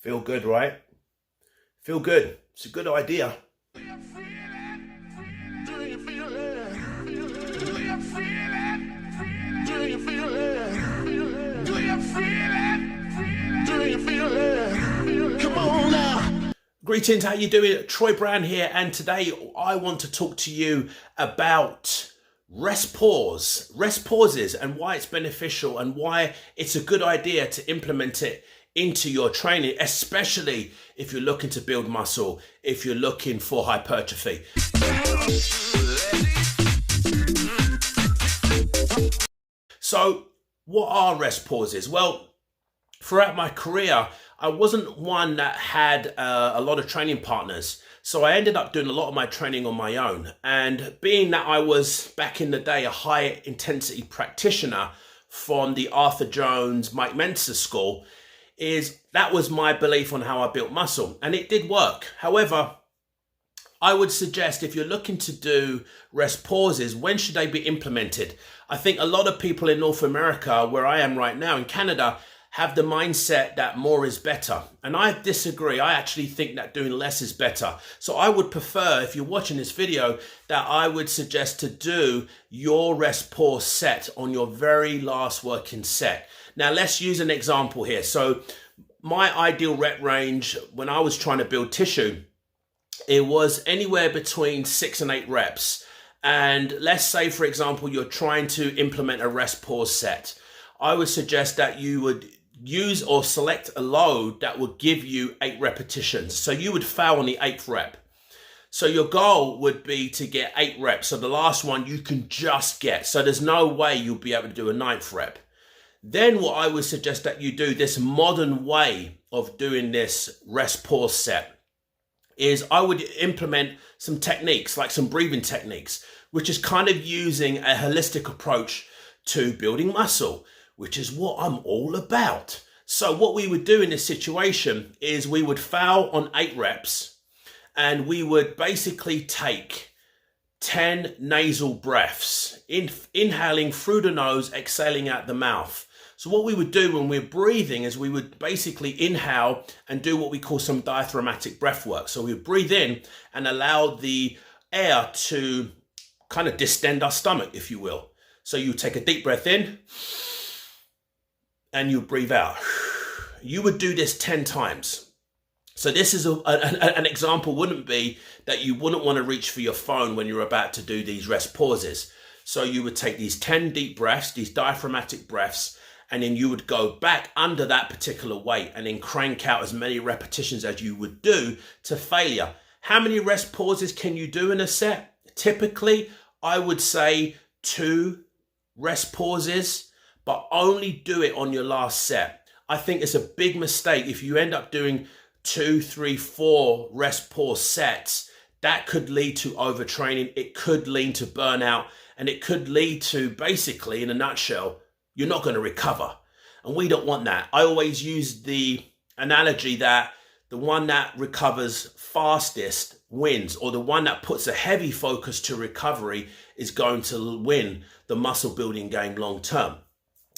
Feel good, right? Feel good. It's a good idea. Do you feel it? Do you feel it? Do you feel it? Do you feel it? Do you feel it? Do you feel it? Come on now. Greetings, how you doing? Troy Brown here, and today I want to talk to you about rest pauses, and why it's beneficial and why it's a good idea to implement it into your training, especially if you're looking to build muscle, if you're looking for hypertrophy. So what are rest pauses? Well, throughout my career, I wasn't one that had a lot of training partners. So I ended up doing a lot of my training on my own. And being that I was, back in the day, a high intensity practitioner from the Arthur Jones, Mike Mentzer school, that was my belief on how I built muscle. And it did work. However, I would suggest, if you're looking to do rest pauses, when should they be implemented? I think a lot of people in North America, where I am right now in Canada, have the mindset that more is better. And I disagree. I actually think that doing less is better. So I would prefer, if you're watching this video, that I would suggest to do your rest pause set on your very last working set. Now let's use an example here. So my ideal rep range when I was trying to build tissue, it was anywhere between 6 and 8 reps. And let's say, for example, you're trying to implement a rest pause set. I would suggest that you would use or select a load that would give you 8 repetitions. So you would fail on the 8th rep. So your goal would be to get 8 reps. So the last one you can just get. So there's no way you'll be able to do a 9th rep. Then what I would suggest that you do, this modern way of doing this rest pause set, is I would implement some techniques, like some breathing techniques, which is kind of using a holistic approach to building muscle, which is what I'm all about. So what we would do in this situation is we would foul on 8 reps, and we would basically take 10 nasal breaths, inhaling through the nose, exhaling out the mouth. So what we would do when we're breathing is we would basically inhale and do what we call some diaphragmatic breath work. So we would breathe in and allow the air to kind of distend our stomach, if you will. So you take a deep breath in and you breathe out. You would do this 10 times. So this is an example wouldn't be that you wouldn't want to reach for your phone when you're about to do these rest pauses. So you would take these 10 deep breaths, these diaphragmatic breaths, and then you would go back under that particular weight and then crank out as many repetitions as you would do to failure. How many rest pauses can you do in a set? Typically, I would say 2 rest pauses, but only do it on your last set. I think it's a big mistake if you end up doing 2, 3, 4 rest pause sets. That could lead to overtraining. It could lead to burnout, and it could lead to, basically, in a nutshell, you're not going to recover. And we don't want that. I always use the analogy that the one that recovers fastest wins, or the one that puts a heavy focus to recovery is going to win the muscle building game long term.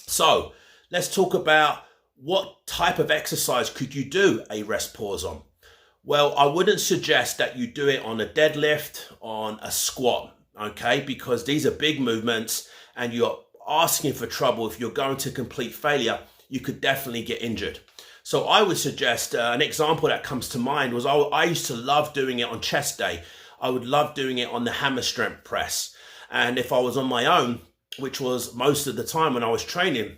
So let's talk about what type of exercise could you do a rest pause on. Well, I wouldn't suggest that you do it on a deadlift, on a squat, okay? Because these are big movements and you're asking for trouble. If you're going to complete failure, you could definitely get injured. So I would suggest an example that comes to mind was I used to love doing it on chest day. I would love doing it on the hammer strength press. And if I was on my own, which was most of the time when I was training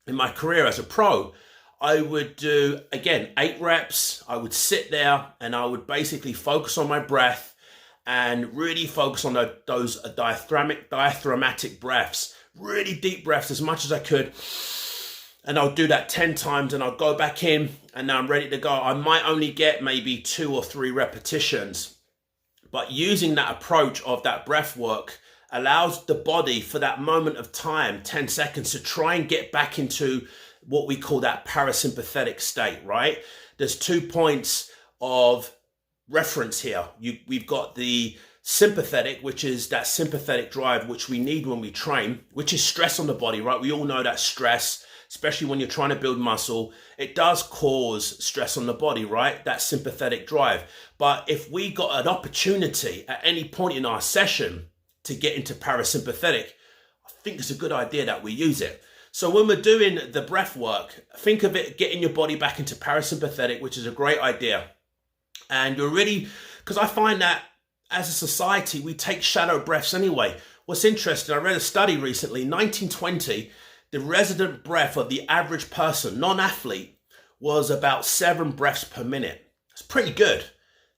in my career as a pro, I would do, again, 8 reps. I would sit there and I would basically focus on my breath and really focus on those diaphragmatic breaths, really deep breaths as much as I could. And I'll do that 10 times and I'll go back in and now I'm ready to go. I might only get maybe 2 or 3 repetitions, but using that approach of that breath work allows the body for that moment of time, 10 seconds, to try and get back into what we call that parasympathetic state, right? There's 2 points of reference here. We've got the sympathetic, which is that sympathetic drive which we need when we train, which is stress on the body, right? We all know that stress especially when you're trying to build muscle, it does cause stress on the body, right? That sympathetic drive. But if we got an opportunity at any point in our session to get into parasympathetic, I think it's a good idea that we use it. So when we're doing the breath work, think of it getting your body back into parasympathetic, which is a great idea. And you're really, because I find that as a society, we take shallow breaths anyway. What's interesting, I read a study recently, 1920, the resident breath of the average person, non-athlete, was about 7 breaths per minute. It's pretty good.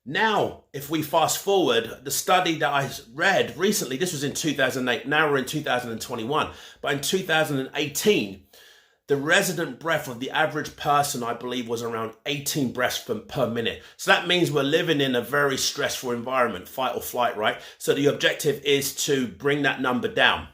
Now, if we fast forward, the study that I read recently, this was in 2008, now we're in 2021, but in 2018, the resident breath of the average person, I believe, was around 18 breaths per minute. So that means we're living in a very stressful environment, fight or flight, right? So the objective is to bring that number down.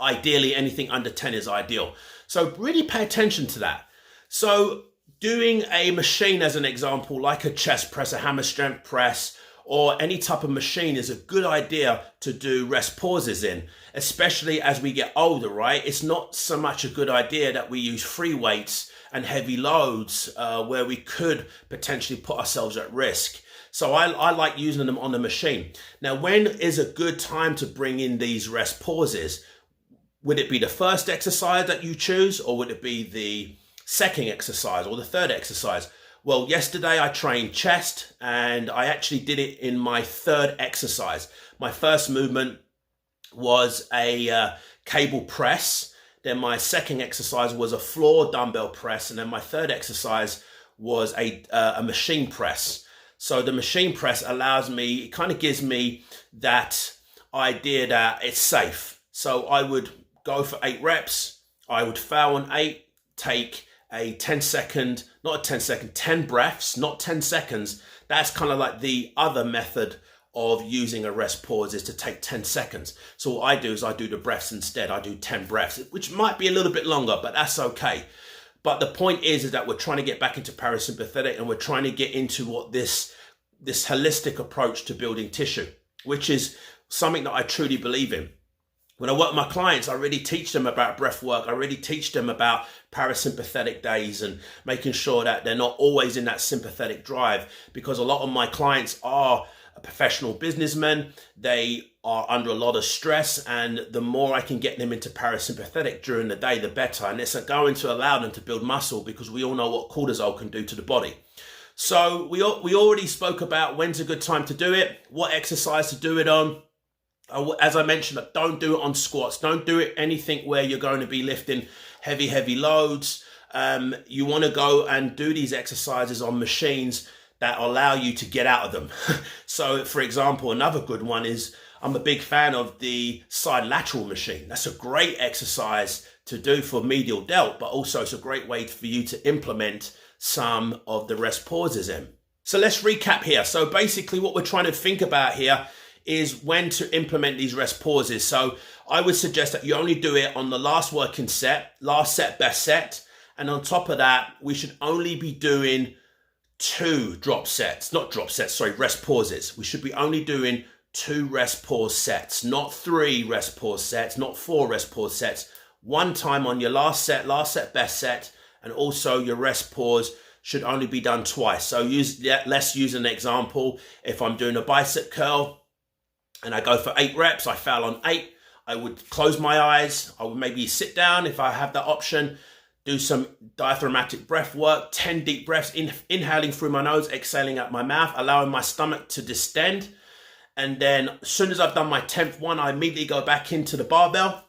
Ideally, anything under 10 is ideal. So really pay attention to that. So doing a machine as an example, like a chest press, a hammer strength press, or any type of machine is a good idea to do rest pauses in, especially as we get older, right? It's not so much a good idea that we use free weights and heavy loads where we could potentially put ourselves at risk. So I like using them on the machine. Now, when is a good time to bring in these rest pauses? Would it be the first exercise that you choose, or would it be the second exercise or the third exercise? Well, yesterday I trained chest and I actually did it in my third exercise. My first movement was a cable press. Then my second exercise was a floor dumbbell press. And then my third exercise was a machine press. So the machine press allows me, it kind of gives me that idea that it's safe. So I would go for 8 reps. I would fail on 8, take a 10 breaths, not 10 seconds. That's kind of like the other method of using a rest pause, is to take 10 seconds. So what I do is I do the breaths instead. I do 10 breaths, which might be a little bit longer, but that's okay. But the point is that we're trying to get back into parasympathetic, and we're trying to get into what this holistic approach to building tissue, which is something that I truly believe in. When I work with my clients, I really teach them about breath work. I really teach them about parasympathetic days and making sure that they're not always in that sympathetic drive, because a lot of my clients are professional businessmen. They are under a lot of stress, and the more I can get them into parasympathetic during the day, the better. And it's going to allow them to build muscle, because we all know what cortisol can do to the body. So we already spoke about when's a good time to do it, what exercise to do it on. As I mentioned, don't do it on squats. Don't do it anything where you're going to be lifting heavy loads. You want to go and do these exercises on machines that allow you to get out of them. So, for example, another good one is, I'm a big fan of the side lateral machine. That's a great exercise to do for medial delt, but also it's a great way for you to implement some of the rest pauses in. So let's recap here. So basically what we're trying to think about here is when to implement these rest pauses. So I would suggest that you only do it on the last working set, last set, best set. And on top of that, we should only be doing 2 rest pauses. We should be only doing 2 rest pause sets, not 3 rest pause sets, not 4 rest pause sets. One time on your last set, best set, and also your rest pause should only be done twice. So let's use an example. If I'm doing a bicep curl, and I go for 8 reps, I fail on 8, I would close my eyes. I would maybe sit down if I have that option, do some diaphragmatic breath work, 10 deep breaths, inhaling through my nose, exhaling out my mouth, allowing my stomach to distend. And then as soon as I've done my 10th one, I immediately go back into the barbell,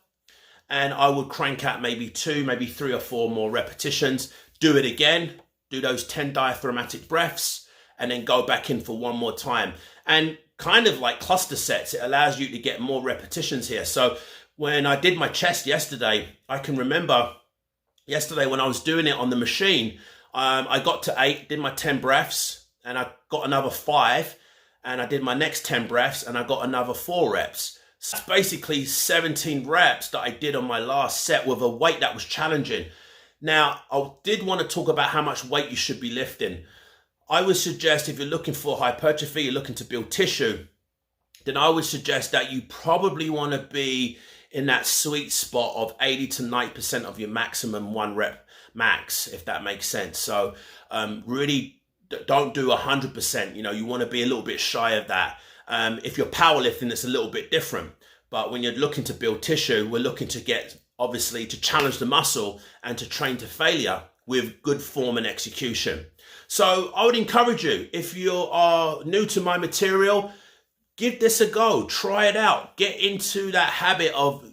and I would crank out maybe 2, maybe 3 or 4 more repetitions. Do it again, do those 10 diaphragmatic breaths, and then go back in for one more time. And kind of like cluster sets, it allows you to get more repetitions here. So when I did my chest yesterday, I can remember yesterday when I was doing it on the machine, I got to 8, did my 10 breaths, and I got another 5, and I did my next 10 breaths, and I got another 4 reps. So that's basically 17 reps that I did on my last set with a weight that was challenging. Now, I did want to talk about how much weight you should be lifting. I would suggest, if you're looking for hypertrophy, you're looking to build tissue, then I would suggest that you probably want to be in that sweet spot of 80 to 90% of your maximum 1 rep max, if that makes sense. So really don't do 100%. You know, you want to be a little bit shy of that. If you're powerlifting, it's a little bit different. But when you're looking to build tissue, we're looking to get, obviously, to challenge the muscle and to train to failure with good form and execution. So I would encourage you, if you are new to my material, give this a go, try it out, get into that habit of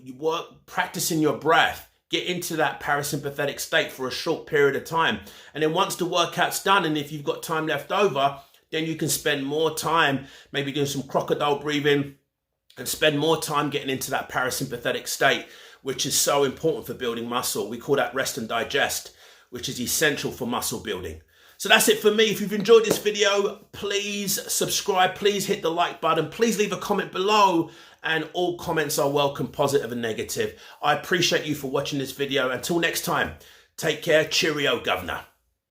practicing your breath, get into that parasympathetic state for a short period of time. And then once the workout's done, and if you've got time left over, then you can spend more time maybe doing some crocodile breathing and spend more time getting into that parasympathetic state, which is so important for building muscle. We call that rest and digest, which is essential for muscle building. So that's it for me. If you've enjoyed this video, please subscribe, please hit the like button, please leave a comment below, and all comments are welcome, positive and negative. I appreciate you for watching this video. Until next time, take care. Cheerio, governor.